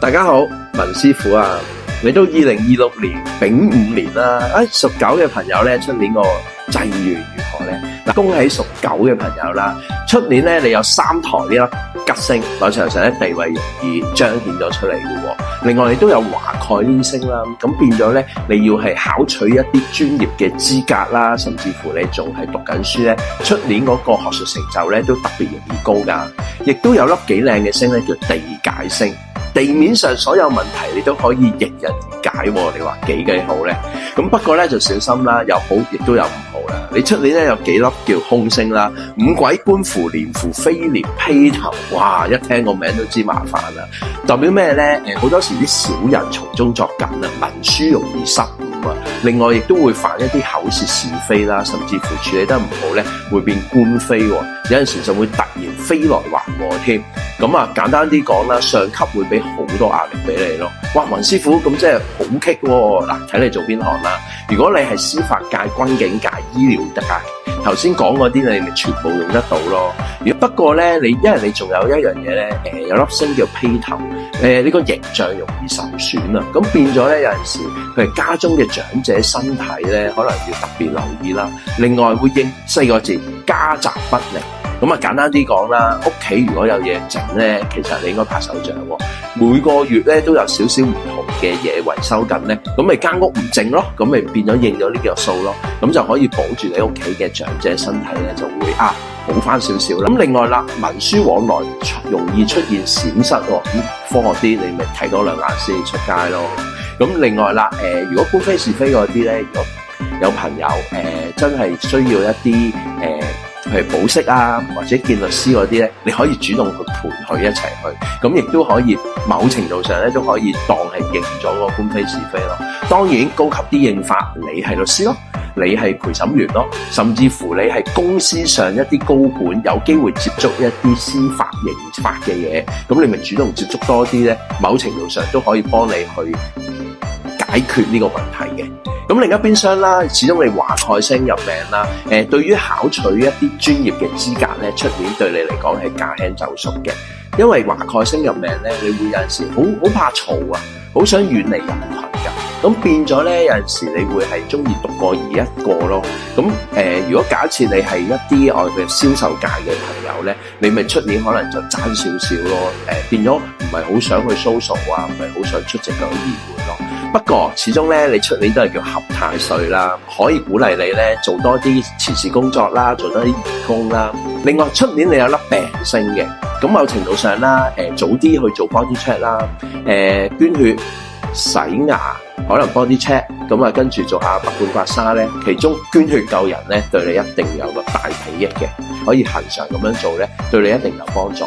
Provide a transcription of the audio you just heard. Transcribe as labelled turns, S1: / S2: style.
S1: 大家好，文師傅啊，嚟到2026年丙午年啦，屬狗嘅朋友咧，出年個際遇如何咧？嗱，恭喜屬狗嘅朋友啦，出年咧你有3台呢粒吉星，在場上咧地位容易彰顯咗出嚟嘅喎。另外你都有華蓋呢星啦，咁變咗咧你要係考取一啲專業嘅資格啦，甚至乎你仲係讀緊書咧，出年嗰個學術成就咧都特別容易高㗎。亦都有粒幾靚嘅星咧，叫地解星。地面上所有問題你都可以迎刃而解喎，你話幾好咧？咁不過咧就小心啦，有好亦都有唔好啦。你出年咧有幾粒叫空星啦，五鬼官符、連符、飛廉、披頭，哇！一聽個名都知麻煩啦。代表咩咧？好多時啲小人從中作梗啊，文書容易失誤啊。另外亦都會犯一啲口舌是非啦，甚至乎處理得唔好咧，會變官非喎。有陣時就會突然飛來橫禍添。咁啊，簡單啲講啦，上級會俾好多壓力俾你咯。哇，文師傅咁即係好棘喎！嗱，睇你做邊行啦。如果你係司法界、軍警界、醫療界，頭先講嗰啲你咪全部用得到咯。不過咧，因為你仲有一樣嘢咧，有粒星叫披頭，呢個形象容易受損啊。咁變咗咧，有陣時譬如家中嘅長者身體咧，可能要特別留意啦。另外會應4個字：家宅不寧。咁啊，簡單啲講啦，屋企如果有嘢整咧，其實你應該拍手掌喎。每個月咧都有少少唔同嘅嘢維修緊咧，咁咪間屋唔靜咯，咁咪變咗應咗呢個數咯，咁就可以保住你屋企嘅長者身體咧就會好翻少少啦。咁另外啦，文書往來容易出現閃失喎，咁科學啲你咪睇多兩眼先出街咯。咁另外啦，如果官非是非嗰啲咧，如果有朋友真係需要一啲譬如保釋啊，或者見律師嗰啲咧，你可以主動去陪佢一齊去，咁亦都可以某程度上咧都可以當係認咗個官非是非咯。當然高級啲認法，你係律師咯，你係陪審員咯，甚至乎你係公司上一啲高管，有機會接觸一啲司法刑法嘅嘢，咁你咪主動接觸多啲咧，某程度上都可以幫你去解決呢個問題嘅。咁另一邊廂啦，始終你華蓋星入命啦，對於考取一啲專業嘅資格咧，出年對你嚟講係駕輕就熟嘅，因為華蓋星入命咧，你會有陣時好怕嘈啊，好想遠離人群㗎，咁變咗咧有陣時你會係中意獨個而一個咯。咁如果假設你係一啲外嘅銷售界嘅朋友咧，你咪出年可能就爭少少咯，變咗唔係好想去 social 啊，唔係好想出席嗰啲議會咯。不過始終咧，你出年都係叫合太歲啦，可以鼓勵你咧做多啲慈善工作啦，做多啲義工啦。另外出年你有粒病星嘅，咁某程度上啦，早啲去做 body check 啦，捐血、洗牙，可能 body check，咁啊跟住做下拔罐刮痧咧，其中捐血救人咧，對你一定有個大裨益嘅，可以恆常咁樣做咧，對你一定有幫助。